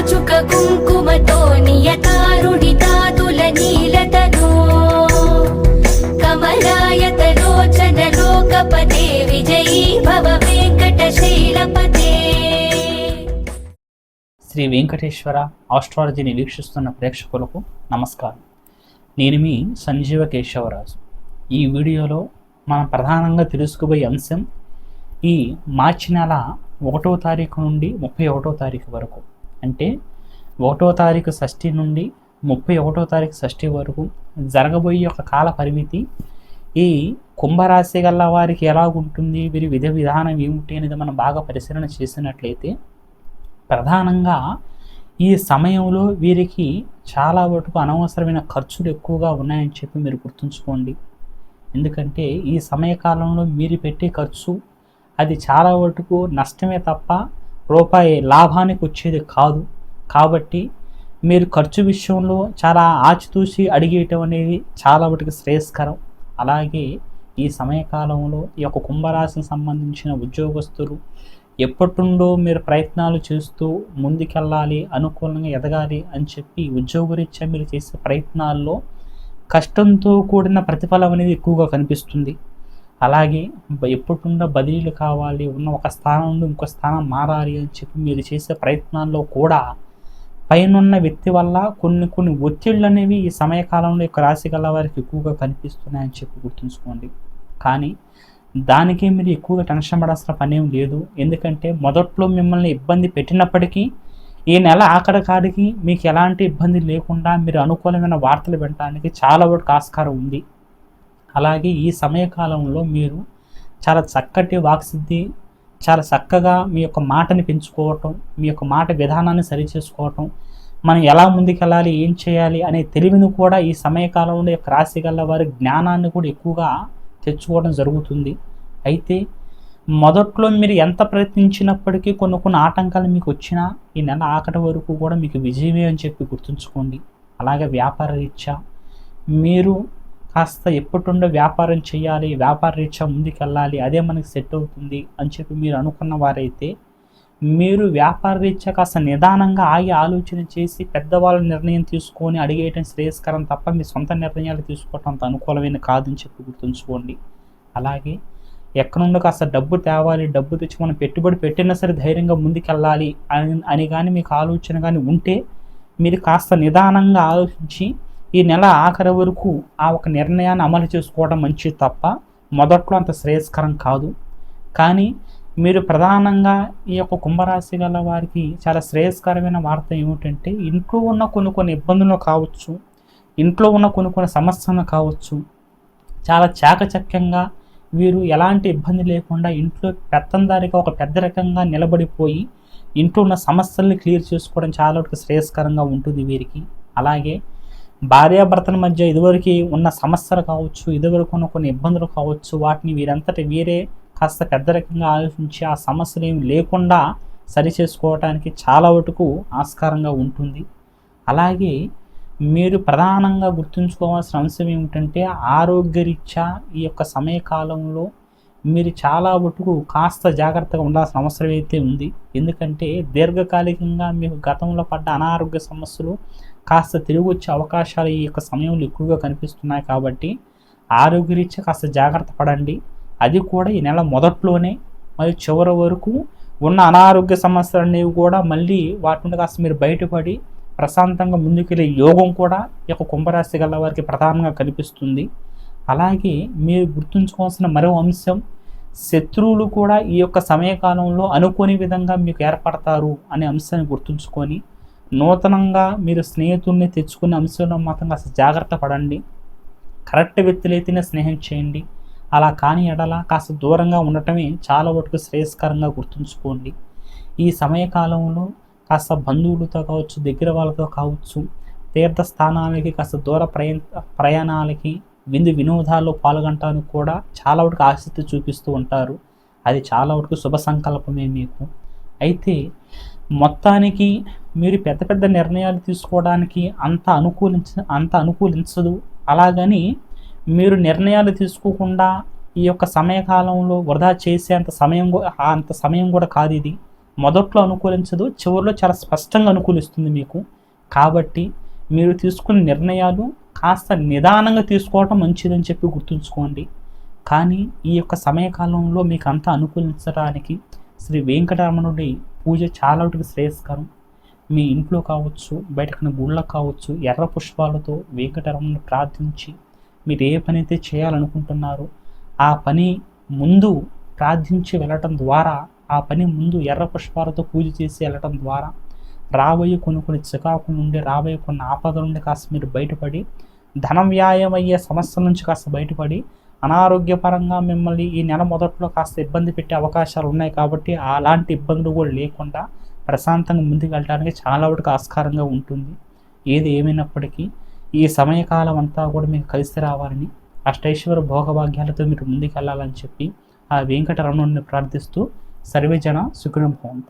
చుక కుంకుమతో నియతారుణితాతుల నీలతనో కమలాయతలోచన లోకపతే విజయీ భవ వెంకటశైలపతే. శ్రీ వెంకటేశ్వర ఆస్ట్రాలజీని వీక్షిస్తున్న ప్రేక్షకులకు నమస్కారం. నేను మీ సంజీవ కేశవరాజు. ఈ వీడియోలో మనం ప్రధానంగా తెలుసుకోబోయే అంశం ఈ మార్చి నెల 1వ తారీఖు నుండి 31వ తారీఖు వరకు, అంటే 1వ తారీఖు షష్ఠి నుండి 31వ తారీఖు షష్ఠి వరకు జరగబోయే ఒక కాల పరిమితి, ఈ కుంభరాశి గల వారికి ఎలా ఉంటుంది, వీరి విధానం ఏమిటి అనేది మనం బాగా పరిశీలన చేసినట్లయితే ప్రధానంగా ఈ సమయంలో వీరికి చాలా వరకు అనవసరమైన ఖర్చులు ఎక్కువగా ఉన్నాయని చెప్పి మీరు గుర్తుంచుకోండి. ఎందుకంటే ఈ సమయకాలంలో మీరు పెట్టే ఖర్చు అది చాలా వరకు నష్టమే తప్ప రూపాయి లాభానికి వచ్చేది కాదు. కాబట్టి మీరు ఖర్చు విషయంలో చాలా ఆచితూచి అడిగేయటం అనేది చాలా వరకు శ్రేయస్కరం. అలాగే ఈ సమయకాలంలో ఈ యొక్క కుంభరాశికి సంబంధించిన ఉద్యోగస్తులు ఎప్పటిండో మీరు ప్రయత్నాలు చేస్తూ ముందుకెళ్ళాలి, అనుకూలంగా ఎదగాలి అని చెప్పి ఉద్యోగరీత్యా మీరు చేసే ప్రయత్నాల్లో కష్టంతో కూడిన ప్రతిఫలం అనేది ఎక్కువగా కనిపిస్తుంది. అలాగే ఎప్పటిండో బదిలీలు కావాలి, ఉన్న ఒక స్థానం నుండి ఇంకో స్థానం మారాలి అని చెప్పి మీరు చేసే ప్రయత్నాల్లో కూడా పైనున్న వ్యక్తి వల్ల కొన్ని ఒత్తిళ్ళు అనేవి ఈ సమయకాలంలో యొక్క రాశి గల వారికి ఎక్కువగా కనిపిస్తున్నాయని చెప్పి గుర్తుంచుకోండి. కానీ దానికి మీరు ఎక్కువగా టెన్షన్ పడాల్సిన పని ఏం లేదు. ఎందుకంటే మొదట్లో మిమ్మల్ని ఇబ్బంది పెట్టినప్పటికీ ఈ నెల ఆఖరి కాడికి మీకు ఎలాంటి ఇబ్బంది లేకుండా మీరు అనుకూలమైన వార్తలు వినడానికి చాలా వరకు ఆస్కారం ఉంది. అలాగే ఈ సమయకాలంలో మీరు చాలా చక్కటి వాక్సిద్ధి, చాలా చక్కగా మీ యొక్క మాటని పెంచుకోవటం, మీ యొక్క మాట విధానాన్ని సరిచేసుకోవటం, మనం ఎలా ముందుకెళ్ళాలి, ఏం చేయాలి అనే తెలివిని కూడా ఈ సమయకాలంలో యొక్క రాశి గల వారి జ్ఞానాన్ని కూడా ఎక్కువగా తెచ్చుకోవడం జరుగుతుంది. అయితే మొదట్లో మీరు ఎంత ప్రయత్నించినప్పటికీ కొన్ని ఆటంకాలు మీకు వచ్చినా ఈ నెల ఆఖరి వరకు కూడా మీకు విజయమే అని చెప్పి గుర్తుంచుకోండి. అలాగే వ్యాపార రీత్యా మీరు కాస్త ఎప్పటిండో వ్యాపారం చేయాలి, వ్యాపార రీత్యా ముందుకెళ్ళాలి, అదే మనకి సెట్ అవుతుంది అని చెప్పి మీరు అనుకున్న వారైతే మీరు వ్యాపార రీత్యా కాస్త నిదానంగా ఆగి ఆలోచన చేసి పెద్దవాళ్ళ నిర్ణయం తీసుకొని అడిగేయటం శ్రేయస్కరం తప్ప మీ సొంత నిర్ణయాలు తీసుకోవటం అంత అనుకూలమైన కాదని చెప్పి గుర్తుంచుకోండి. అలాగే ఎక్కడి నుండి కాస్త డబ్బు తేవాలి, డబ్బు తెచ్చి మనం పెట్టుబడి పెట్టినా సరే ధైర్యంగా ముందుకెళ్ళాలి అని కానీ మీకు ఆలోచన కానీ ఉంటే మీరు కాస్త నిదానంగా ఆలోచించి ఈ నెల ఆఖరి వరకు ఆ ఒక నిర్ణయాన్ని అమలు చేసుకోవడం మంచిది తప్ప మొదట్లో అంత శ్రేయస్కరం కాదు. కానీ మీరు ప్రధానంగా ఈ యొక్క కుంభరాశి గల వారికి చాలా శ్రేయస్కరమైన వార్త ఏమిటంటే ఇంట్లో ఉన్న కొన్ని ఇబ్బందులు కావచ్చు, ఇంట్లో ఉన్న కొన్ని సమస్యలు కావచ్చు, చాలా చాకచక్యంగా వీరు ఎలాంటి ఇబ్బంది లేకుండా ఇంట్లో పెత్తందారిగా ఒక పెద్ద రకంగా నిలబడిపోయి ఇంట్లో ఉన్న సమస్యల్ని క్లియర్ చేసుకోవడం చాలా వరకు శ్రేయస్కరంగా ఉంటుంది వీరికి. అలాగే భార్యాభర్తల మధ్య ఇదివరకు ఉన్న సమస్యలు కావచ్చు, ఇదివరకు ఉన్న కొన్ని ఇబ్బందులు కావచ్చు, వాటిని వీరంతటి వీరే కాస్త పెద్ద రకంగా ఆలోచించి ఆ సమస్యలు ఏమి లేకుండా సరి చేసుకోవడానికి చాలా వరకు ఆస్కారంగా ఉంటుంది. అలాగే మీరు ప్రధానంగా గుర్తుంచుకోవాల్సిన అంశం ఏమిటంటే ఆరోగ్యరీత్యా ఈ యొక్క సమయకాలంలో మీరు చాలా వరకు కాస్త జాగ్రత్తగా ఉండాల్సిన అవసరం అయితే ఉంది. ఎందుకంటే దీర్ఘకాలికంగా మీకు గతంలో పడ్డ అనారోగ్య సమస్యలు కాస్త తిరిగి వచ్చే అవకాశాలు ఈ యొక్క సమయంలో ఎక్కువగా కనిపిస్తున్నాయి. కాబట్టి ఆరోగ్యరీత్యా కాస్త జాగ్రత్త పడండి. అది కూడా ఈ నెల మొదట్లోనే మరియు చివరి వరకు ఉన్న అనారోగ్య సమస్యలు అనేవి కూడా మళ్ళీ వాటి నుండి కాస్త మీరు బయటపడి ప్రశాంతంగా ముందుకెళ్ళే యోగం కూడా ఈ యొక్క కుంభరాశి గల వారికి ప్రధానంగా కనిపిస్తుంది. అలాగే మీరు గుర్తుంచుకోవాల్సిన మరో అంశం, శత్రువులు కూడా ఈ యొక్క సమయకాలంలో అనుకోని విధంగా మీకు ఏర్పడతారు అనే అంశాన్ని గుర్తుంచుకొని నూతనంగా మీరు స్నేహితుల్ని తెచ్చుకునే అంశంలో మాత్రం కాస్త జాగ్రత్త పడండి. కరెక్ట్ వ్యక్తులైతేనే స్నేహం చేయండి. అలా కాని ఎడల కాస్త దూరంగా ఉండటమే చాలా వరకు శ్రేయస్కరంగా గుర్తుంచుకోండి. ఈ సమయకాలంలో కాస్త బంధువులతో కావచ్చు, దగ్గర వాళ్ళతో కావచ్చు, తీర్థస్థానాలకి కాస్త దూర ప్రయాణాలకి, వినోదాల్లో పాల్గొనడానికి కూడా చాలా వరకు ఆసక్తి చూపిస్తూ ఉంటారు. అది చాలా వరకు శుభ సంకల్పమే మీకు. అయితే మొత్తానికి మీరు పెద్ద నిర్ణయాలు తీసుకోవడానికి అంత అనుకూలించదు. అలాగని మీరు నిర్ణయాలు తీసుకోకుండా ఈ యొక్క సమయకాలంలో వృధా చేసే అంత సమయం కూడా కాదు ఇది. మొదట్లో అనుకూలించదు, చివరిలో చాలా స్పష్టంగా అనుకూలిస్తుంది మీకు. కాబట్టి మీరు తీసుకునే నిర్ణయాలు కాస్త నిదానంగా తీసుకోవటం మంచిదని చెప్పి గుర్తుంచుకోండి. కానీ ఈ యొక్క సమయకాలంలో మీకు అంతా అనుకూలించడానికి శ్రీ వెంకటరమణుడి పూజ చాలా వాటికి శ్రేయస్కరం. మీ ఇంట్లో కావచ్చు, బయటకున్న గుళ్ళకు కావచ్చు, ఎర్ర పుష్పాలతో వెంకటరమణుని ప్రార్థించి మీరు ఏ పని అయితే చేయాలనుకుంటున్నారో ఆ పని ముందు ప్రార్థించి వెళ్ళటం ద్వారా, ఆ పని ముందు ఎర్ర పుష్పాలతో పూజ చేసి వెళ్ళటం ద్వారా రాబోయే కొన్ని చికాకుల నుండి, రాబోయే కొన్ని ఆపదల నుండి కాస్త మీరు బయటపడి, ధనం వ్యాయం అయ్యే సమస్యల నుంచి కాస్త బయటపడి, అనారోగ్యపరంగా మిమ్మల్ని ఈ నెల మొదట్లో కాస్త ఇబ్బంది పెట్టే అవకాశాలు ఉన్నాయి. కాబట్టి అలాంటి ఇబ్బందులు కూడా లేకుండా ప్రశాంతంగా ముందుకు వెళ్ళడానికి చాలా వరకు ఆస్కారంగా ఉంటుంది. ఏది ఏమైనప్పటికీ ఈ సమయకాలం అంతా కూడా మీకు కలిసి రావాలని, అష్టైశ్వర భోగభాగ్యాలతో మీరు ముందుకు వెళ్ళాలని చెప్పి ఆ వెంకటరమణుడిని ప్రార్థిస్తూ సర్వే జన సుఖినో భవంతు.